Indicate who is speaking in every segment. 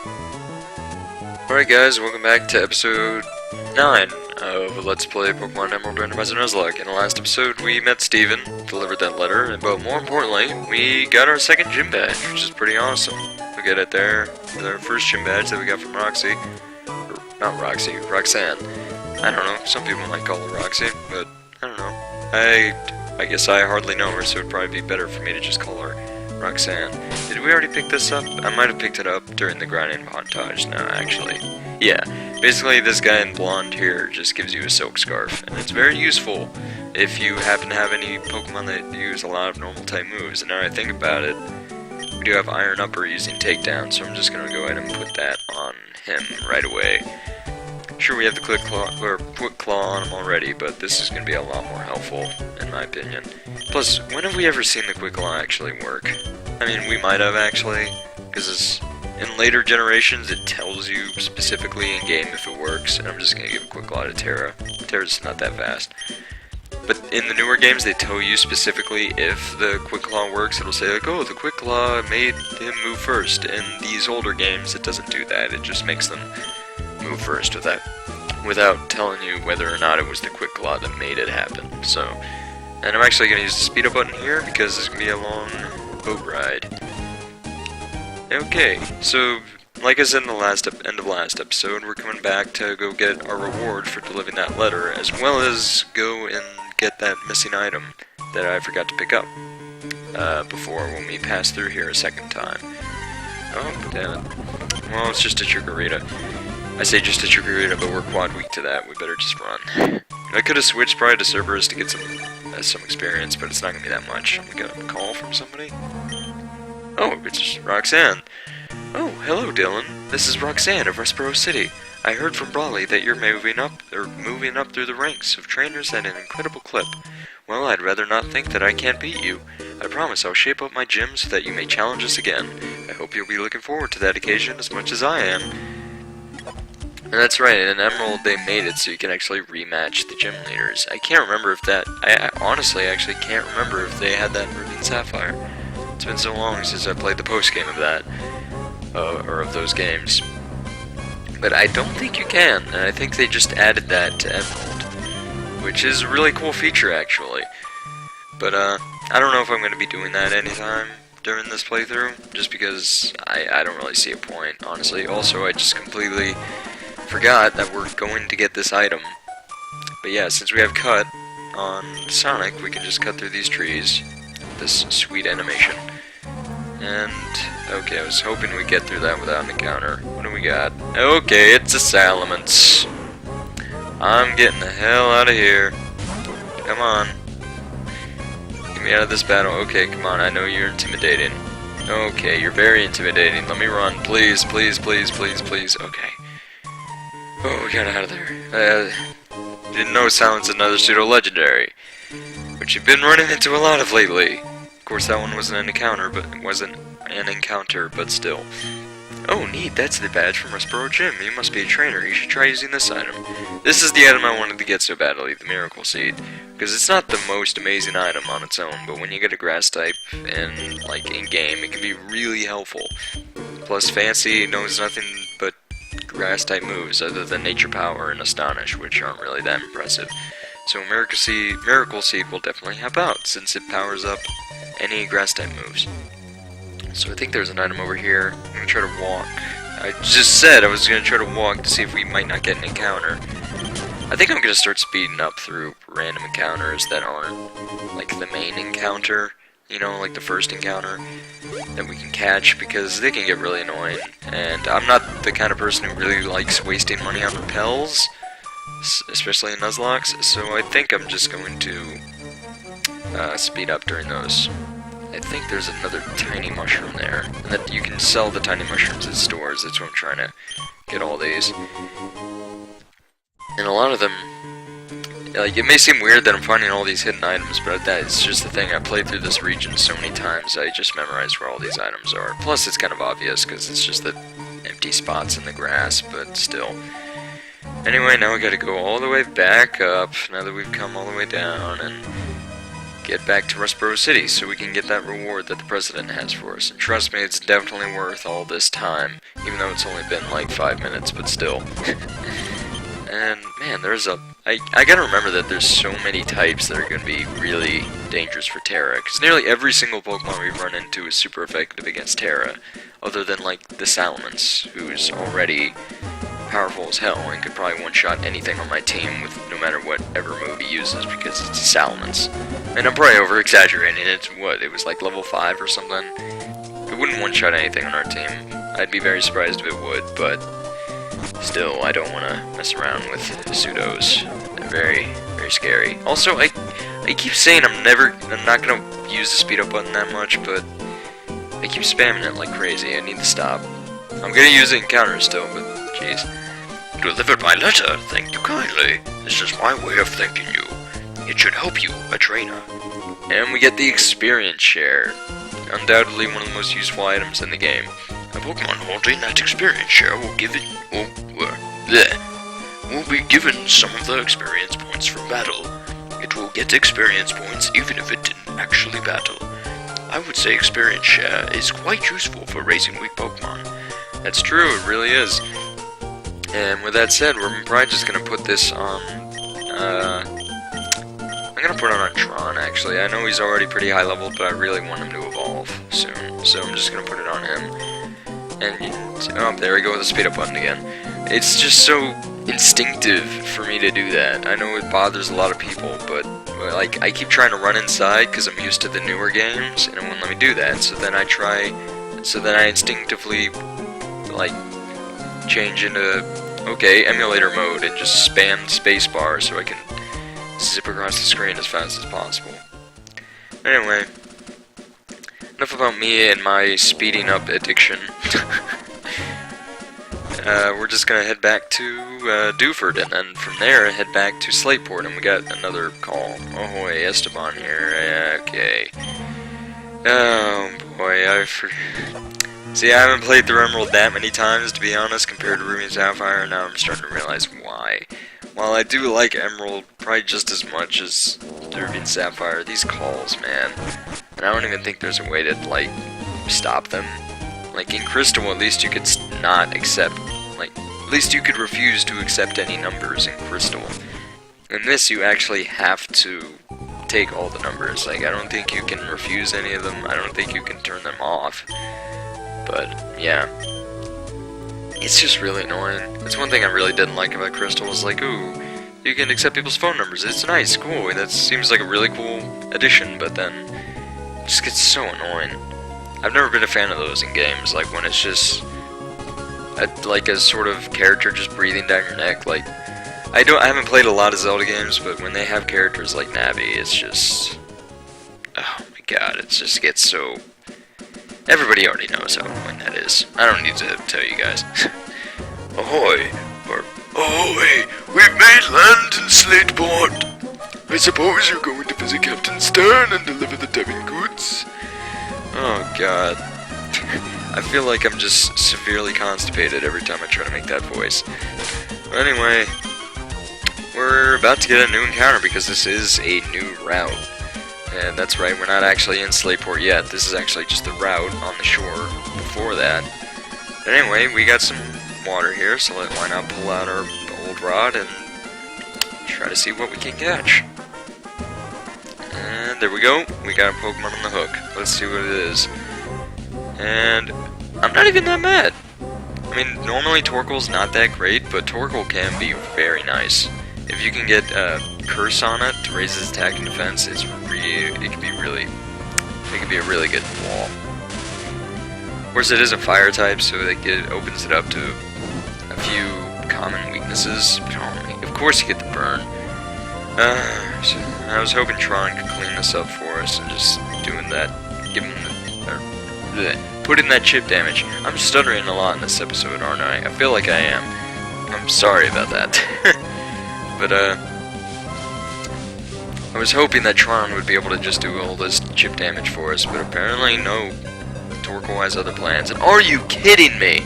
Speaker 1: Alright guys, welcome back to episode 9 of Let's Play Pokemon Emerald Randomizer Nuzlocke. In the last episode we met Steven, delivered that letter, but more importantly, we got our second gym badge, which is pretty awesome. We got it there with our first gym badge that we got from Roxy. Or, not Roxy, Roxanne. I don't know, some people might call her Roxy, but I don't know. I guess I hardly know her, so it'd probably be better for me to just call her Roxanne. Did we already pick this up? I might have picked it up during the grinding montage. No, actually. Yeah. Basically, this guy in blonde here just gives you a silk scarf, and it's very useful if you happen to have any Pokemon that use a lot of normal type moves. And now I think about it, we do have Iron Upper using Takedown, so I'm just gonna go ahead and put that on him right away. Sure, we have the Quick Claw on him already, but this is going to be a lot more helpful, in my opinion. Plus, when have we ever seen the Quick Claw actually work? I mean, we might have actually, because in later generations it tells you specifically in-game if it works, and I'm just going to give a Quick Claw to Terra. Terra's not that fast. But in the newer games, they tell you specifically if the Quick Claw works. It'll say, like, oh, the Quick Claw made him move first. In these older games, it doesn't do that. It just makes them move first without telling you whether or not it was the Quick Claw that made it happen. So, and I'm actually going to use the speed up button here because this is going to be a long boat ride. Okay, so like I said in the end of last episode, we're coming back to go get our reward for delivering that letter, as well as go and get that missing item that I forgot to pick up before when we passed through here a second time. Oh, damn it. Well, it's just a Chikorita. I say just a Chikorita, but we're quad weak to that. We better just run. I could have switched probably to Cerberus to get some experience, but it's not gonna be that much. We got a call from somebody. Oh, it's Roxanne. Oh, hello, Dylan. This is Roxanne of Rustboro City. I heard from Brawley that you're moving up through the ranks of trainers at an incredible clip. Well, I'd rather not think that I can't beat you. I promise I'll shape up my gym so that you may challenge us again. I hope you'll be looking forward to that occasion as much as I am. And that's right, in Emerald they made it so you can actually rematch the gym leaders. I can't remember if that, I honestly actually can't remember if they had that in Ruby and Sapphire. It's been so long since I played the post-game of that, or of those games. But I don't think you can, and I think they just added that to Emerald, which is a really cool feature actually. But I don't know if I'm going to be doing that anytime during this playthrough, just because I don't really see a point, honestly. Also, I just completely forgot that we're going to get this item. But yeah, since we have cut on Sonic, we can just cut through these trees. This sweet animation. And, okay, I was hoping we'd get through that without an encounter. What do we got? Okay, it's a Salamence. I'm getting the hell out of here. Come on. Get me out of this battle. Okay, come on, I know you're intimidating. Okay, you're very intimidating. Let me run, please, please, please, please, please. Okay. Oh, we got out of there. Didn't know Silence another pseudo-legendary, which you've been running into a lot of lately. Of course, that one wasn't an encounter, but still. Oh, neat, that's the badge from Rustboro Gym. You must be a trainer. You should try using this item. This is the item I wanted to get so badly, the Miracle Seed, because it's not the most amazing item on its own, but when you get a grass type and, like, in-game, it can be really helpful. Plus, Fancy knows nothing but grass type moves other than Nature Power and Astonish, which aren't really that impressive. So Miracle Seed will definitely help out since it powers up any grass type moves. So I think there's an item over here. I'm gonna try to walk. I just said I was gonna try to walk to see if we might not get an encounter. I think I'm gonna start speeding up through random encounters that aren't like the main encounter, you know, like the first encounter that we can catch, because they can get really annoying, and I'm not the kind of person who really likes wasting money on repels, especially in Nuzlocke, so I think I'm just going to speed up during those. I think there's another tiny mushroom there, and that you can sell the tiny mushrooms at stores. That's what I'm trying to get all these. And a lot of them, like, it may seem weird that I'm finding all these hidden items, but that is just the thing. I played through this region so many times, I just memorized where all these items are. Plus, it's kind of obvious, because it's just the empty spots in the grass, but still. Anyway, now we gotta go all the way back up, now that we've come all the way down, and get back to Rustboro City so we can get that reward that the president has for us. And trust me, it's definitely worth all this time, even though it's only been like 5 minutes, but still. And man, I gotta remember that there's so many types that are gonna be really dangerous for Terra, because nearly every single Pokemon we've run into is super effective against Terra, other than like the Salamence, who's already powerful as hell and could probably one-shot anything on my team with no matter whatever move he uses, because it's a Salamence. And I'm probably over-exaggerating it. It was like level 5 or something? It wouldn't one-shot anything on our team. I'd be very surprised if it would, but still, I don't want to mess around with pseudos. They're very, very scary. Also, I keep saying I'm not gonna use the speed up button that much, but I keep spamming it like crazy. I need to stop. I'm gonna use it in counters still, but jeez.
Speaker 2: Delivered my letter, thank you kindly. This is my way of thanking you. It should help you, a trainer.
Speaker 1: And we get the experience share. Undoubtedly one of the most useful items in the game.
Speaker 2: A Pokemon holding that experience share will be given some of the experience points from battle. It will get experience points even if it didn't actually battle. I would say experience share is quite useful for raising weak Pokemon.
Speaker 1: That's true, it really is. And with that said, we're probably just gonna put this on, I'm gonna put it on Tron, actually. I know he's already pretty high level, but I really want him to evolve soon. So I'm just gonna put it on him. And, oh, there we go with the speed up button again. It's just so instinctive for me to do that. I know it bothers a lot of people, but like, I keep trying to run inside because I'm used to the newer games, and it won't let me do that. So then I instinctively, like, change into, okay, emulator mode, and just spam spacebar so I can zip across the screen as fast as possible. Anyway, enough about me and my speeding up addiction. We're just gonna head back to Dewford, and then from there head back to Slateport, and we got another call. Ahoy, Esteban here. Okay. Oh boy, see, I haven't played through Emerald that many times, to be honest, compared to Ruby and Sapphire. Now I'm starting to realize why. While I do like Emerald probably just as much as Ruby and Sapphire, these calls, man. And I don't even think there's a way to, like, stop them. Like, in Crystal, at least you could not accept, like, at least you could refuse to accept any numbers in Crystal. In this, you actually have to take all the numbers. Like, I don't think you can refuse any of them. I don't think you can turn them off. But, yeah. It's just really annoying. That's one thing I really didn't like about Crystal, was like, ooh, you can accept people's phone numbers. It's nice, cool. That seems like a really cool addition, but then it just gets so annoying. I've never been a fan of those in games, like when it's just like a sort of character just breathing down your neck. Like, I haven't played a lot of Zelda games, but when they have characters like Navi, it's just, oh my god, it just gets so. Everybody already knows how annoying that is. I don't need to tell you guys.
Speaker 2: Ahoy! Ahoy! We've made land in Slateport! I suppose you're going to visit Captain Stern and deliver the Devon goods?
Speaker 1: Oh god. I feel like I'm just severely constipated every time I try to make that voice. But anyway, we're about to get a new encounter because this is a new route. And that's right, we're not actually in Slateport yet. This is actually just the route on the shore before that. But anyway, we got some water here, so why not pull out our old rod and try to see what we can catch. And there we go. We got a Pokemon on the hook. Let's see what it is. And I'm not even that mad. I mean, normally Torkoal's not that great, but Torkoal can be very nice. If you can get Curse on it to raise its attack and defense, it can be a really good wall. Of course, it is a fire type, so it opens it up to a few common weaknesses. But of course, you get the burn. So I was hoping Tron could clean this up for us and just doing that, put in that chip damage. I'm stuttering a lot in this episode, aren't I? I feel like I am. I'm sorry about that. But I was hoping that Tron would be able to just do all this chip damage for us, but apparently no. Torkoal has other plans. And are you kidding me?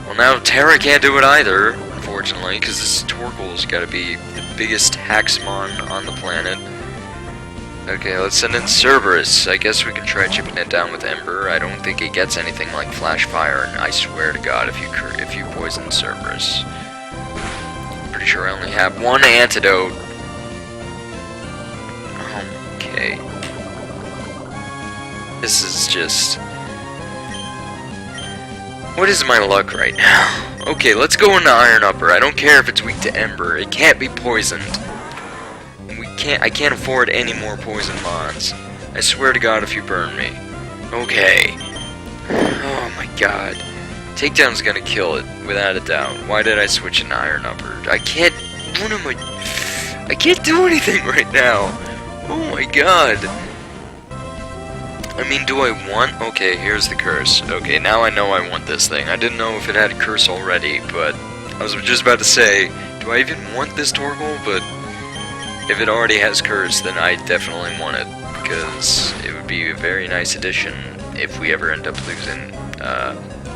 Speaker 1: Well, now Terra can't do it either, unfortunately, because this Torkoal's got to be the biggest Haxmon on the planet. Okay, let's send in Cerberus. I guess we can try chipping it down with Ember. I don't think it gets anything like Flash Fire, and I swear to God, if you poison Cerberus. Pretty sure I only have one antidote. Okay. This is just... What is my luck right now? Okay, let's go into Iron Upper. I don't care if it's weak to Ember. It can't be poisoned. I can't afford any more poison mons. I swear to God if you burn me. Okay. Oh my God. Takedown's gonna kill it, without a doubt. Why did I switch into Iron Upper? I can't... I can't do anything right now. Oh my God. I mean, do I want... Okay, here's the curse. Okay, now I know I want this thing. I didn't know if it had a curse already, but... I was just about to say, do I even want this Torkoal? But... if it already has curse, then I definitely want it, because it would be a very nice addition if we ever end up losing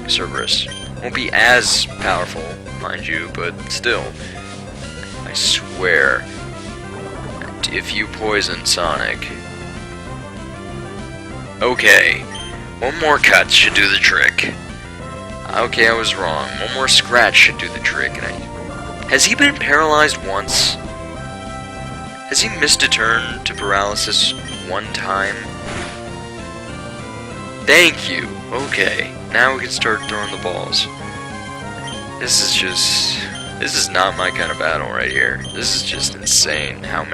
Speaker 1: Cerberus. Won't be as powerful, mind you, but still. I swear, if you poison Sonic... Okay, one more cut should do the trick. Okay, I was wrong. One more scratch should do the trick. Has he been paralyzed once? Has he missed a turn to paralysis one time? Thank you. Okay, now we can start throwing the balls. This is not my kind of battle right here. This is just insane how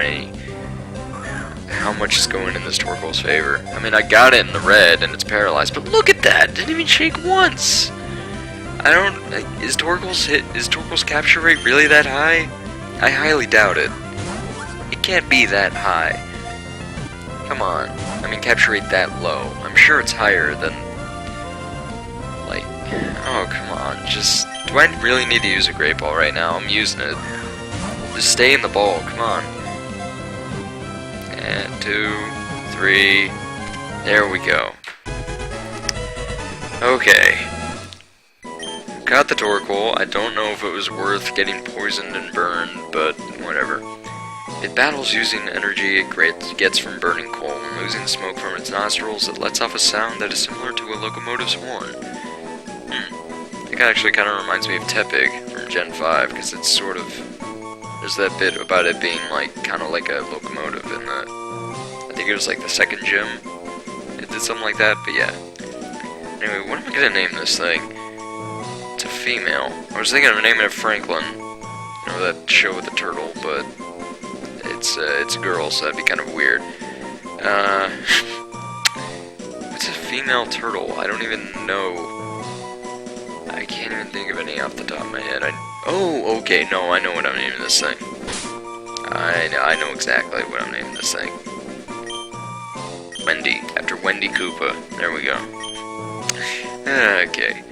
Speaker 1: much is going in this Torkoal's favor. I mean, I got it in the red and it's paralyzed, but look at that! It didn't even shake once! Is Torkoal's capture rate really that high? I highly doubt it. It can't be that high. Come on. I mean, capture rate that low. I'm sure it's higher than... like... oh, come on. Just... do I really need to use a Great Ball right now? I'm using it. Just stay in the ball. Come on. And 2, 3... there we go. Okay. Got the Torkoal. I don't know if it was worth getting poisoned and burned, but whatever. It battles using energy it gets from burning coal and losing smoke from its nostrils. It lets off a sound that is similar to a locomotive's horn. I think it actually kind of reminds me of Tepig from Gen 5, because it's sort of... there's that bit about it being like kind of like a locomotive in the... I think it was like the second gym. It did something like that, but yeah. Anyway, what am I gonna name this thing? It's a female. I was thinking of naming it Franklin. You know, that show with the turtle, but... it's a girl, so that'd be kind of weird. It's a female turtle. I don't even know. I can't even think of any off the top of my head. Oh, okay, no, I know what I'm naming this thing. I know exactly what I'm naming this thing. Wendy, after Wendy Koopa. There we go. Okay.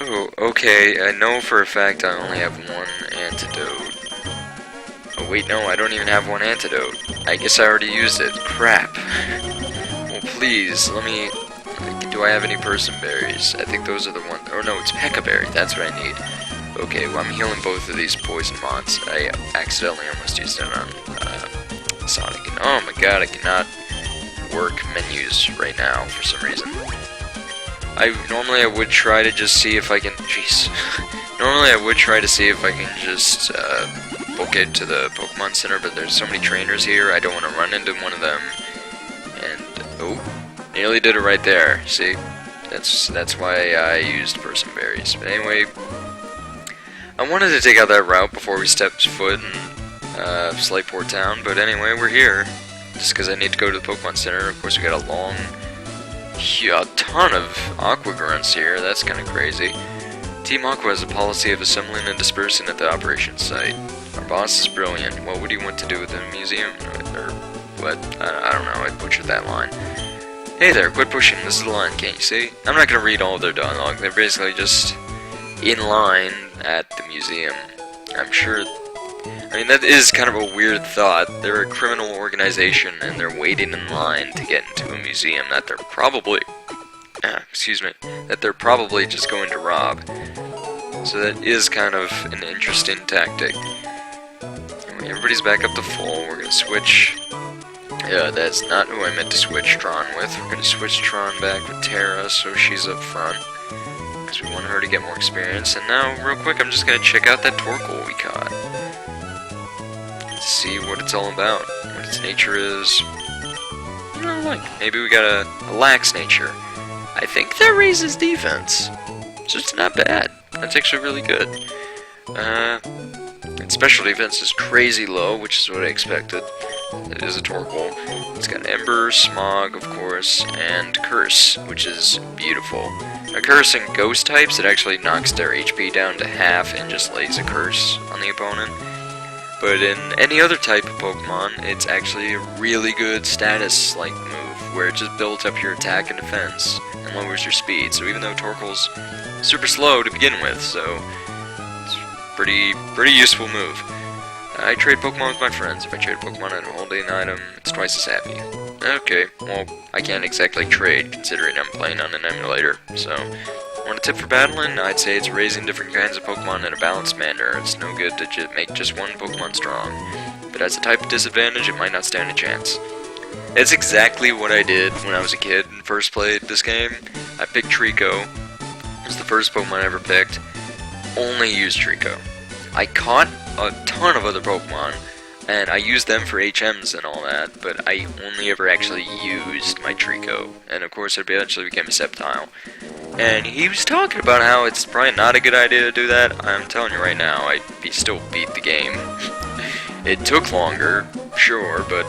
Speaker 1: Oh, okay, I know for a fact I only have one antidote. Oh wait, no, I don't even have one antidote. I guess I already used it. Crap. Well, please, let me... do I have any person berries? I think those are the ones... oh no, it's Pekka berry. That's what I need. Okay, well, I'm healing both of these poison mods. I accidentally almost used it on Sonic. And, oh my god, I cannot work menus right now for some reason. Normally I would try to just see if I can... jeez. Normally I would try to see if I can just... book it to the Pokemon Center, but there's so many trainers here, I don't want to run into one of them. And, oh, nearly did it right there, see? That's why I used Person Berries. But anyway, I wanted to take out that route before we stepped foot in Slateport Town, but anyway, we're here. Just because I need to go to the Pokemon Center. Of course, we got a ton of Aqua Grunts here, that's kind of crazy. Team Aqua has a policy of assembling and dispersing at the operations site. Our boss is brilliant. What would he want to do with the museum? Or what? I don't know, I butchered that line. Hey there, quit pushing, this is the line, can't you see? I'm not going to read all of their dialogue, they're basically just in line at the museum. I'm sure... I mean, that is kind of a weird thought. They're a criminal organization, and they're waiting in line to get into a museum that they're probably... excuse me. That they're probably just going to rob. So that is kind of an interesting tactic. Anyway, everybody's back up to full. We're going to switch That's not who I meant to switch Tron with. We're gonna switch Tron back with Terra, so she's up front. Because we want her to get more experience. And now, real quick, I'm just gonna check out that Torkoal we caught. See what it's all about. What its nature is. You know, like, maybe we got a lax nature. I think that raises defense. So it's not bad. That's actually really good. Its special defense is crazy low, which is what I expected. It is a Torkoal. It's got Ember, Smog, of course, and Curse, which is beautiful. A Curse and Ghost types, it actually knocks their HP down to half and just lays a Curse on the opponent. But in any other type of Pokemon, it's actually a really good status-like move, where it just builds up your attack and defense, and lowers your speed. So even though Torkoal's super slow to begin with, so it's pretty useful move. I trade Pokemon with my friends. If I trade Pokemon at a holding item, it's twice as happy. Okay, well, I can't exactly trade, considering I'm playing on an emulator, so... Want a tip for battling? I'd say it's raising different kinds of Pokemon in a balanced manner. It's no good to make just one Pokemon strong. But as a type of disadvantage, it might not stand a chance. It's exactly what I did when I was a kid and first played this game. I picked Trico. It was the first Pokemon I ever picked. Only used Trico. I caught a ton of other Pokemon, and I used them for HMs and all that, but I only ever actually used my Trico. And of course, it eventually became a Sceptile. And he was talking about how it's probably not a good idea to do that. I'm telling you right now, I still beat the game. It took longer, sure, but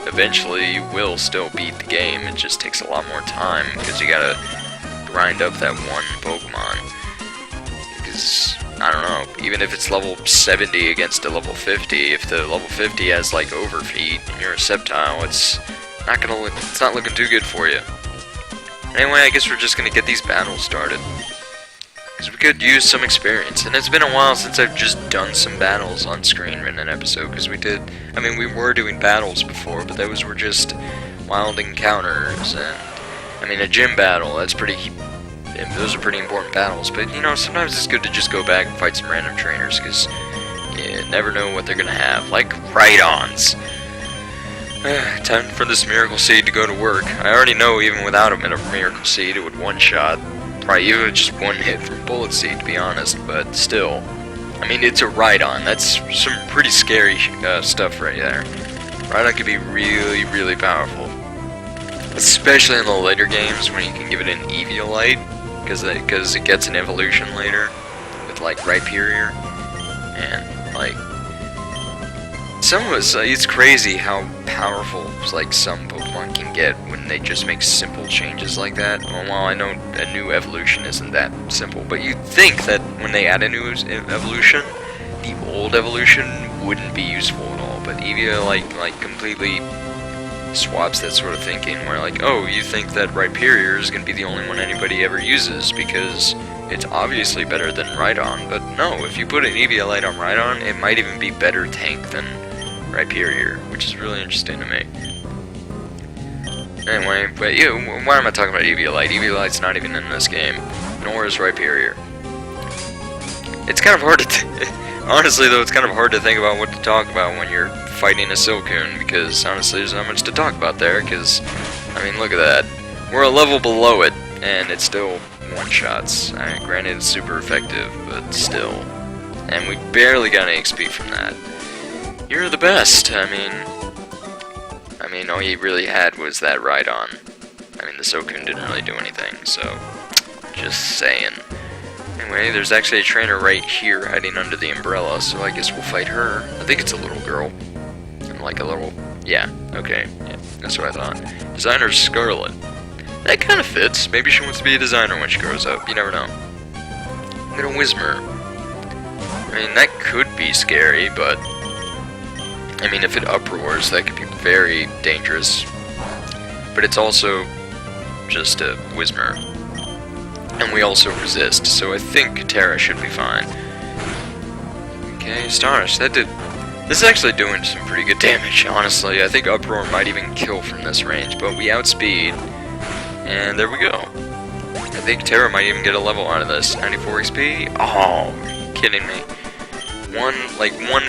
Speaker 1: eventually you will still beat the game. It just takes a lot more time, because you gotta grind up that one Pokemon. Because, I don't know, even if it's level 70 against a level 50, if the level 50 has, like, Overfeed, and you're a Sceptile, it's not looking too good for you. Anyway, I guess we're just gonna get these battles started. Because we could use some experience. And it's been a while since I've just done some battles on screen in an episode. Because we were doing battles before, but those were just wild encounters. And, I mean, a gym battle, those are pretty important battles. But, you know, sometimes it's good to just go back and fight some random trainers. Because you never know what they're gonna have. Like, Rhydons. Time for this Miracle Seed to go to work. I already know even without a Miracle Seed it would one-shot. Probably even just one hit from Bullet Seed, to be honest, but still. I mean, it's a Rhydon. That's some pretty scary stuff right there. Rhydon could be really powerful. Especially in the later games when you can give it an Eviolite, because it gets an evolution later with, like, Rhyperior. And, like... it's crazy how powerful, like, some Pokemon can get when they just make simple changes like that. Well, I know a new evolution isn't that simple, but you'd think that when they add a new evolution, the old evolution wouldn't be useful at all. But Eevee, like completely swaps that sort of thinking, where, like, oh, you think that Rhyperior is going to be the only one anybody ever uses because it's obviously better than Rhydon. But no, if you put an Eviolite on Rhydon, it might even be better tank than Rhyperior, which is really interesting to me. Anyway, but yeah, why am I talking about Eviolite? Eviolite's not even in this game, nor is Rhyperior. It's kind of hard to honestly though, it's kind of hard to think about what to talk about when you're fighting a Silcoon, because honestly there's not much to talk about there, because, I mean, look at that. We're a level below it, and it's still one-shots. I mean, granted it's super effective, but still. And we barely got any XP from that. You're the best. I mean, all you really had was that Rhydon. I mean, the Silcoon didn't really do anything, so just saying. Anyway, there's actually a trainer right here hiding under the umbrella, so I guess we'll fight her. I think it's a little girl. And like a little... yeah, okay. Yeah, that's what I thought. Designer Scarlet. That kind of fits. Maybe she wants to be a designer when she grows up. You never know. Little Whismur. I mean, that could be scary, but... I mean, if it uproars, that could be very dangerous. But it's also just a Whismur. And we also resist, so I think Terra should be fine. Okay, Astonish, that did... This is actually doing some pretty good damage, honestly. I think Uproar might even kill from this range, but we outspeed. And there we go. I think Terra might even get a level out of this. 94 XP? Oh, are you kidding me? One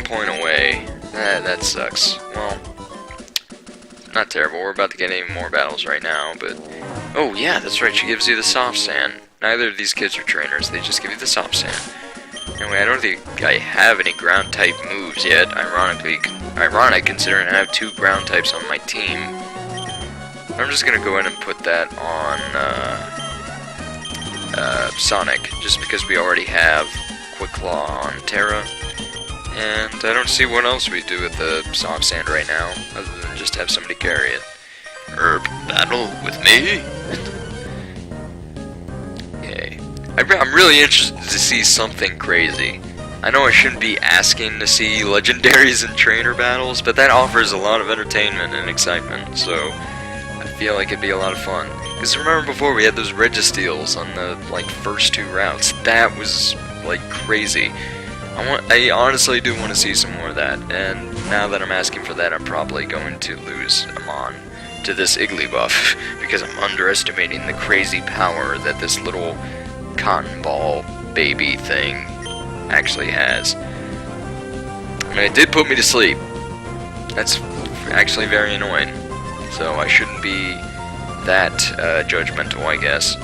Speaker 1: point away. That sucks. Well, not terrible. We're about to get even more battles right now, but... Oh, yeah, that's right, she gives you the soft sand. Neither of these kids are trainers, they just give you the soft sand. Anyway, I don't think I have any ground-type moves yet, ironic considering I have 2 ground types on my team. I'm just gonna go in and put that on, Sonic, just because we already have Quick Claw on Terra. And I don't see what else we do with the soft sand right now, other than just have somebody carry it.
Speaker 2: Herb, battle with me?
Speaker 1: Okay. I'm really interested to see something crazy. I know I shouldn't be asking to see legendaries and trainer battles, but that offers a lot of entertainment and excitement, so I feel like it'd be a lot of fun. Because remember before we had those Registeals on the, like, first 2 routes? That was, like, crazy. I honestly do want to see some more of that, and now that I'm asking for that, I'm probably going to lose Amon to this Igglybuff, because I'm underestimating the crazy power that this little cotton ball baby thing actually has. I mean, it did put me to sleep. That's actually very annoying, so I shouldn't be that judgmental, I guess.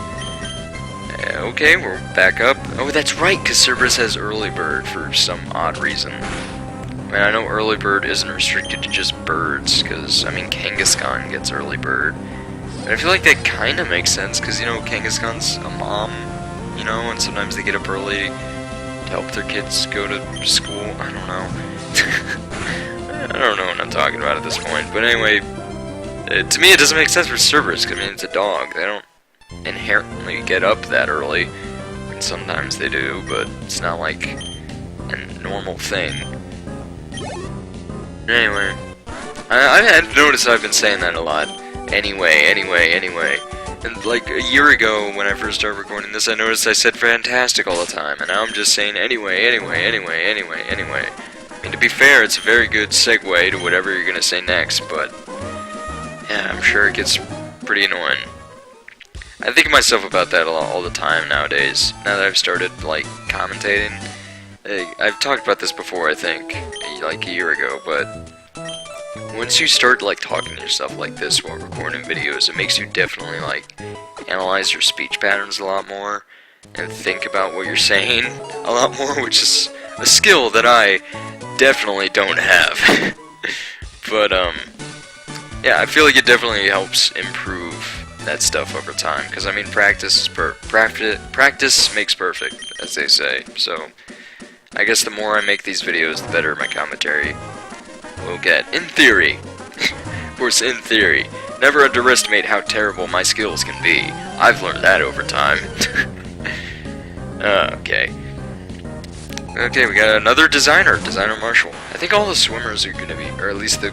Speaker 1: Okay, we're back up. Oh, that's right, because Cerberus has Early Bird for some odd reason. I mean, I know Early Bird isn't restricted to just birds, because, I mean, Kangaskhan gets Early Bird. But I feel like that kind of makes sense, because, you know, Kangaskhan's a mom, you know, and sometimes they get up early to help their kids go to school. I don't know. I don't know what I'm talking about at this point. But anyway, to me it doesn't make sense for Cerberus, because, I mean, it's a dog. They don't inherently get up that early. I mean, sometimes they do, but it's not like a normal thing. Anyway, I've noticed I've been saying that a lot. Anyway. And like a year ago, when I first started recording this, I noticed I said fantastic all the time, and now I'm just saying anyway. I mean, to be fair, it's a very good segue to whatever you're gonna say next, but yeah, I'm sure it gets pretty annoying. I think of myself about that a lot all the time nowadays, now that I've started, like, commentating. I've talked about this before, I think, like a year ago, but once you start, like, talking to yourself like this while recording videos, it makes you definitely, like, analyze your speech patterns a lot more, and think about what you're saying a lot more, which is a skill that I definitely don't have. But, yeah, I feel like it definitely helps improve that stuff over time, because, I mean, practice makes perfect, as they say, so I guess the more I make these videos, the better my commentary will get, in theory. Of course, in theory. Never underestimate how terrible my skills can be. I've learned that over time. Okay, we got another Designer Marshall. I think all the swimmers are gonna be, or at least the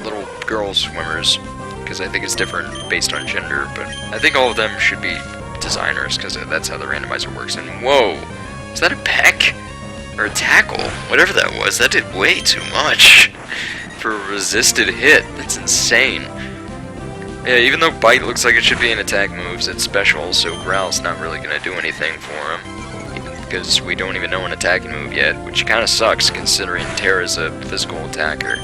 Speaker 1: little girl swimmers, because I think it's different based on gender, but I think all of them should be designers, because that's how the randomizer works. And whoa, is that a peck? Or a tackle? Whatever that was, that did way too much for a resisted hit. That's insane. Yeah, even though Bite looks like it should be an attack moves, it's special, so Growl's not really gonna do anything for him. Because we don't even know an attacking move yet, which kinda sucks considering Terra's a physical attacker.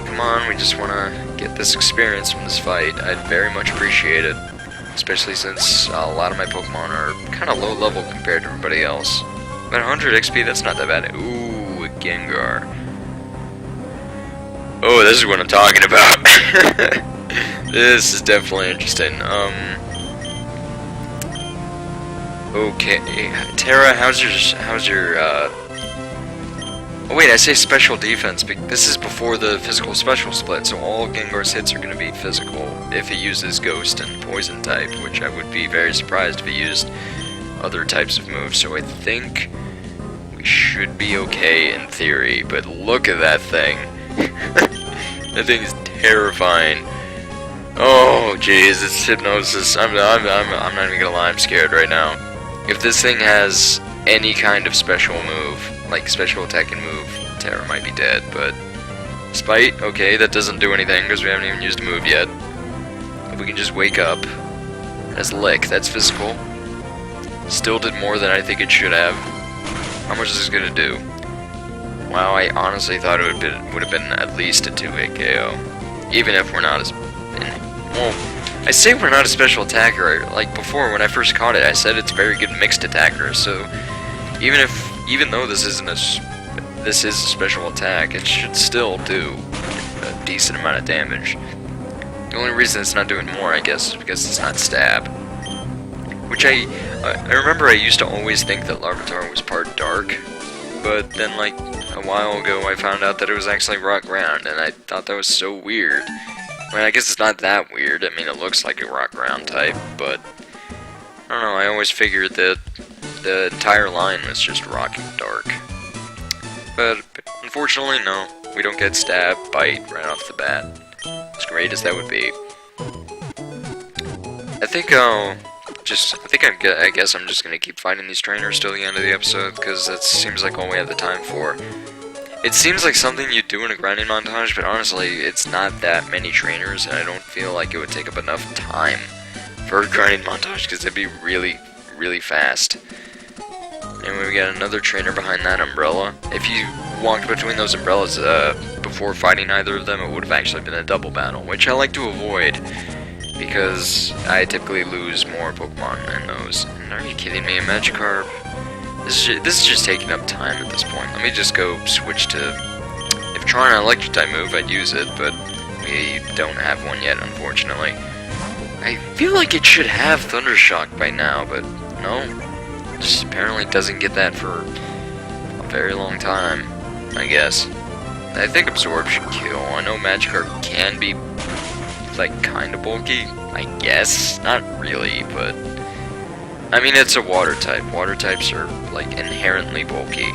Speaker 1: Come on, we just wanna get this experience from this fight. I'd very much appreciate it. Especially since a lot of my Pokemon are kinda low level compared to everybody else. But 100 XP, that's not that bad. Ooh, a Gengar. Oh, this is what I'm talking about. This is definitely interesting. Okay, Terra, how's your, oh wait, I say special defense, this is before the physical special split, so all Gengar's hits are going to be physical if he uses Ghost and Poison type, which I would be very surprised if he used other types of moves, so I think we should be okay in theory, but look at that thing. That thing is terrifying. Oh jeez, it's Hypnosis. I'm not even gonna lie, I'm scared right now. If this thing has any kind of special move, like special attacking move, Terra might be dead, but Spite, okay, that doesn't do anything because we haven't even used a move yet. If we can just wake up. That's Lick, that's physical. Still did more than I think it should have. How much is this gonna do? wow, I honestly thought it would have been at least a 2-hit KO. Even if we're not as... Well, I say we're not a special attacker. Like before, when I first caught it, I said it's a very good mixed attacker, so... Even though this is a special attack, it should still do a decent amount of damage. The only reason it's not doing more, I guess, is because it's not stab. Which I remember I used to always think that Larvitar was part dark, but then like a while ago I found out that it was actually rock ground, and I thought that was so weird. I mean, I guess it's not that weird. I mean, it looks like a rock ground type, but I don't know, I always figured that the entire line was just rock and dark. But unfortunately, no. We don't get stab, bite right off the bat. As great as that would be. I guess I'm just gonna keep fighting these trainers till the end of the episode, because that seems like all we have the time for. It seems like something you do in a grinding montage, but honestly, it's not that many trainers, and I don't feel like it would take up enough time for a grinding montage, because it'd be really, really fast. Anyway, we got another trainer behind that umbrella. If you walked between those umbrellas before fighting either of them, it would have actually been a double battle, which I like to avoid, because I typically lose more Pokemon in those. And are you kidding me? A Magikarp? This is just taking up time at this point. Let me just go switch to... If trying an electric type move, I'd use it, but we don't have one yet, unfortunately. I feel like it should have Thundershock by now, but no. Just apparently doesn't get that for a very long time, I guess. I think Absorb should kill. I know Magikarp can be, like, kinda bulky, I guess. Not really, but... I mean, it's a water type. Water types are, like, inherently bulky.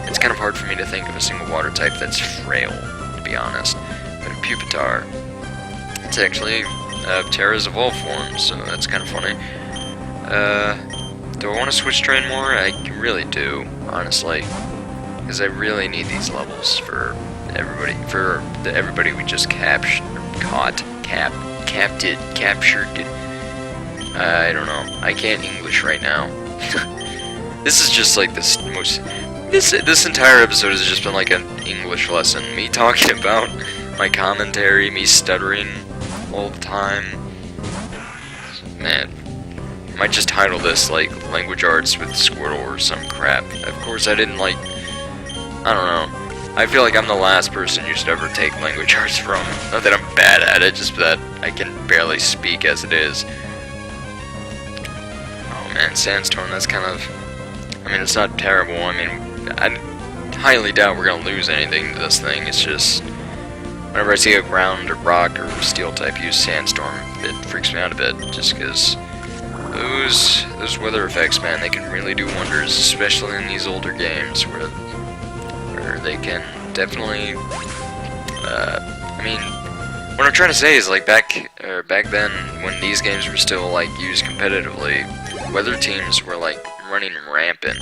Speaker 1: It's kind of hard for me to think of a single water type that's frail, to be honest. But a Pupitar, it's actually Terra's evolved form, so that's kind of funny. Do I want to switch train more? I really do, honestly. Because I really need these levels for everybody. For everybody we just captured. I don't know. I can't English right now. This is just like this entire episode has just been like an English lesson. Me talking about my commentary, me stuttering all the time. Man. I might just title this, like, Language Arts with Squirtle or some crap. Of course, I didn't, like... I don't know. I feel like I'm the last person you should ever take Language Arts from. Not that I'm bad at it, just that I can barely speak as it is. Oh man, Sandstorm, that's kind of... I mean, it's not terrible. I mean, I highly doubt we're gonna lose anything to this thing. It's just... Whenever I see a ground or rock or steel type use Sandstorm, it freaks me out a bit, just because... Those weather effects, man, they can really do wonders, especially in these older games where they can definitely, I mean, what I'm trying to say is, like, back then, when these games were still, like, used competitively, weather teams were, like, running rampant,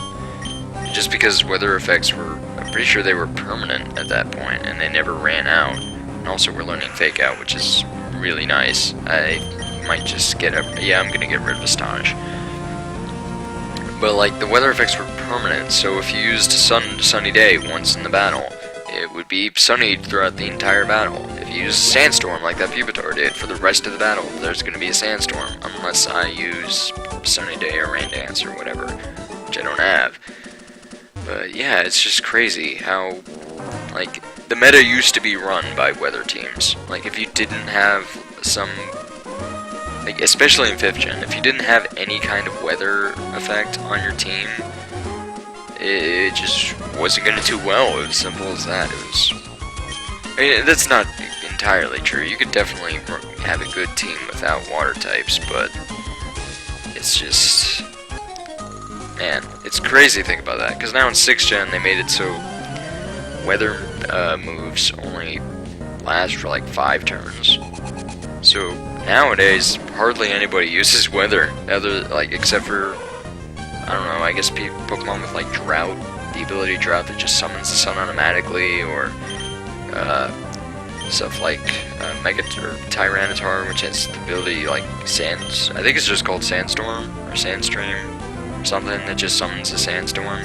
Speaker 1: just because weather effects were, I'm pretty sure they were permanent at that point, and they never ran out, and also we're learning Fake Out, which is really nice. I might just get I'm gonna get rid of Astonish. But like, the weather effects were permanent, so if you used sunny day once in the battle, it would be sunny throughout the entire battle. If you use Sandstorm like that Pupitar did for the rest of the battle, there's gonna be a Sandstorm, unless I use Sunny Day or Rain Dance or whatever, which I don't have. But yeah, it's just crazy how, like, the meta used to be run by weather teams. Like, if you didn't have some... Like, especially in 5th gen, if you didn't have any kind of weather effect on your team, it just wasn't going to do well. It was simple as that. It was... I mean, that's not entirely true. You could definitely have a good team without water types, but it's just... Man, it's crazy to think about that, because now in 6th gen they made it so weather moves only last for like 5 turns. So nowadays, hardly anybody uses weather, except for, I don't know, I guess Pokemon with like Drought, the ability Drought that just summons the sun automatically, or stuff like Mega or Tyranitar, which has the ability like I think it's just called Sandstorm or Sandstream, or something that just summons a Sandstorm.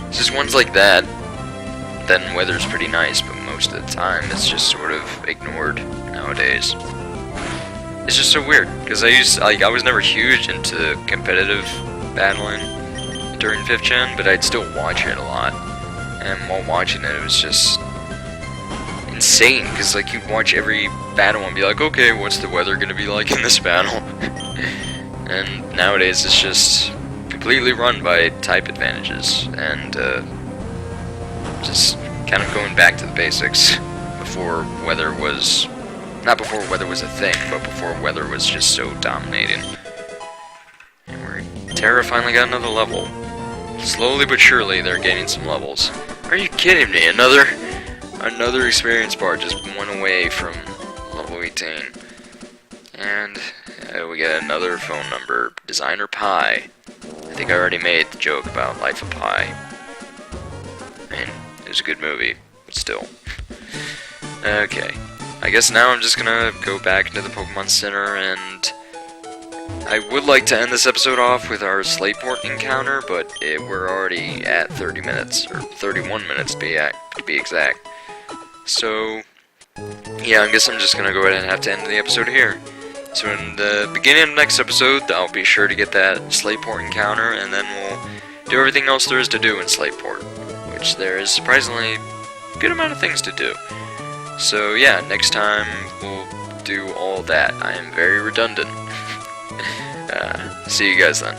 Speaker 1: It's just ones like that then weather's pretty nice, but most of the time it's just sort of ignored nowadays. It's just so weird, because I was never huge into competitive battling during 5th gen, but I'd still watch it a lot. And while watching it, it was just insane, because like you'd watch every battle and be like, okay, what's the weather gonna be like in this battle? And nowadays it's just completely run by type advantages, and just kind of going back to the basics before weather was, not before weather was a thing, but before weather was just so dominating. And Terra finally got another level. Slowly but surely they're gaining some levels. Are you kidding me? Another experience bar just went away from level 18. And we get another phone number, Designer Pi. I think I already made the joke about Life of Pi. I mean, it was a good movie, but still. Okay, I guess now I'm just gonna go back into the Pokemon Center, and I would like to end this episode off with our Slateport encounter, but we're already at 30 minutes, or 31 minutes to be exact. So, yeah, I guess I'm just gonna go ahead and have to end the episode here. So in the beginning of the next episode, I'll be sure to get that Slateport encounter, and then we'll do everything else there is to do in Slateport, which there is surprisingly a good amount of things to do. So yeah, next time we'll do all that. I am very redundant. See you guys then.